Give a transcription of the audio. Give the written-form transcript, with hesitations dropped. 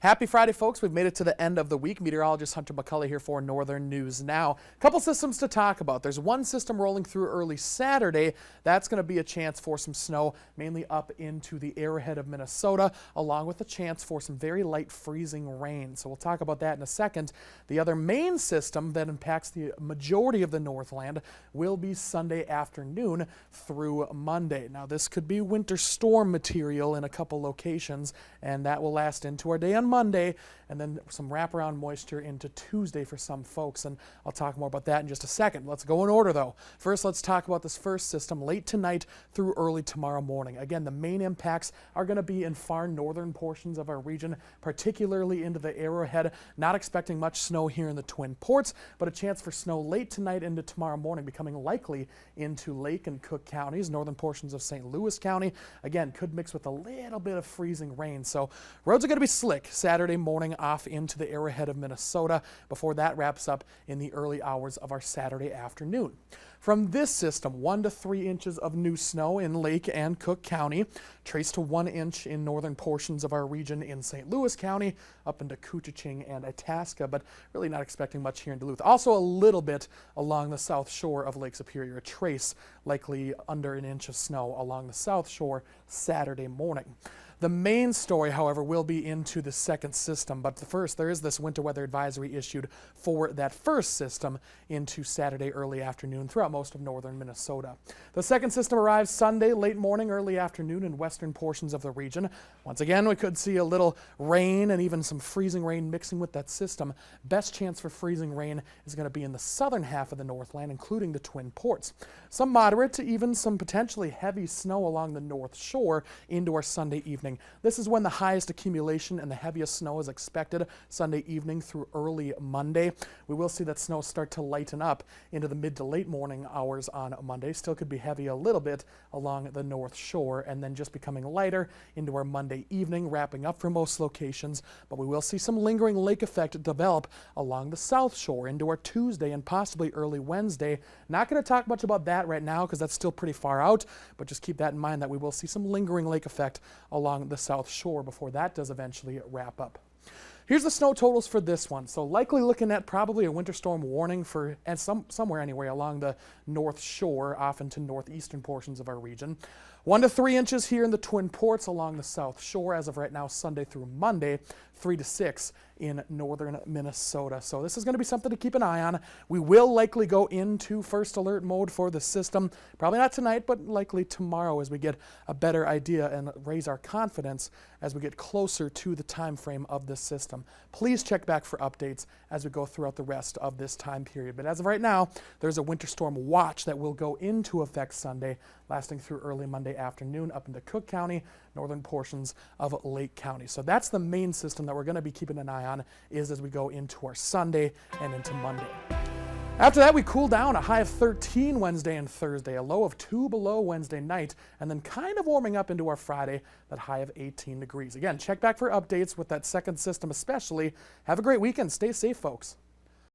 Happy Friday, folks. We've made it to the end of the week. Meteorologist Hunter McCully here for Northern News Now. A couple systems to talk about. There's one system rolling through early Saturday. That's going to be a chance for some snow, mainly up into the arrowhead of Minnesota, along with a chance for some very light freezing rain. So we'll talk about that in a second. The other main system that impacts the majority of the Northland will be Sunday afternoon through Monday. Now, this could be winter storm material in a couple locations, and that will last into our day on Monday, and then some wraparound moisture into Tuesday for some folks, and I'll talk more about that in just a second. Let's go in order, though. First, let's talk about this first system late tonight through early tomorrow morning. Again, the main impacts are going to be in far northern portions of our region, particularly into the Arrowhead. Not expecting much snow here in the Twin Ports, but a chance for snow late tonight into tomorrow morning, becoming likely into Lake and Cook counties, northern portions of St. Louis County. Again, could mix with a little bit of freezing rain, so roads are going to be slick Saturday morning off into the Arrowhead of Minnesota before that wraps up in the early hours of our Saturday afternoon. From this system, 1 to 3 inches of new snow in Lake and Cook County, traced to 1 inch in northern portions of our region in St. Louis County, up into Koochiching and Itasca, but really not expecting much here in Duluth. Also a little bit along the south shore of Lake Superior, a trace likely under 1 inch of snow along the south shore Saturday morning. The main story, however, will be into the second system, but first there is this winter weather advisory issued for that first system into Saturday early afternoon throughout most of northern Minnesota. The second system arrives Sunday late morning, early afternoon in western portions of the region. Once again, we could see a little rain and even some freezing rain mixing with that system. Best chance for freezing rain is going to be in the southern half of the Northland, including the Twin Ports. Some moderate to even some potentially heavy snow along the North Shore into our Sunday evening. This is when the highest accumulation and the heaviest snow is expected Sunday evening through early Monday. We will see that snow start to lighten up into the mid to late morning hours on Monday. Still could be heavy a little bit along the North Shore, and then just becoming lighter into our Monday evening, wrapping up for most locations. But we will see some lingering lake effect develop along the South Shore into our Tuesday and possibly early Wednesday. Not going to talk much about that right now because that's still pretty far out, but just keep that in mind that we will see some lingering lake effect along the South Shore before that does eventually wrap up. Here's the snow totals for this one. So likely looking at probably a winter storm warning for and somewhere anyway along the North Shore, off into northeastern portions of our region. 1 to 3 inches here in the Twin Ports along the South Shore as of right now, Sunday through Monday. 3 to 6 in northern Minnesota. So this is going to be something to keep an eye on. We will likely go into first alert mode for the system. Probably not tonight, but likely tomorrow as we get a better idea and raise our confidence as we get closer to the time frame of this system. Please check back for updates as we go throughout the rest of this time period. But as of right now, there's a winter storm watch that will go into effect Sunday, lasting through early Monday afternoon up into Cook County, northern portions of Lake County. So that's the main system that we're going to be keeping an eye on is as we go into our Sunday and into Monday. After that, we cool down, a high of 13 Wednesday and Thursday, a low of 2 below Wednesday night, and then kind of warming up into our Friday, that high of 18 degrees. Again, check back for updates with that second system especially. Have a great weekend. Stay safe, folks.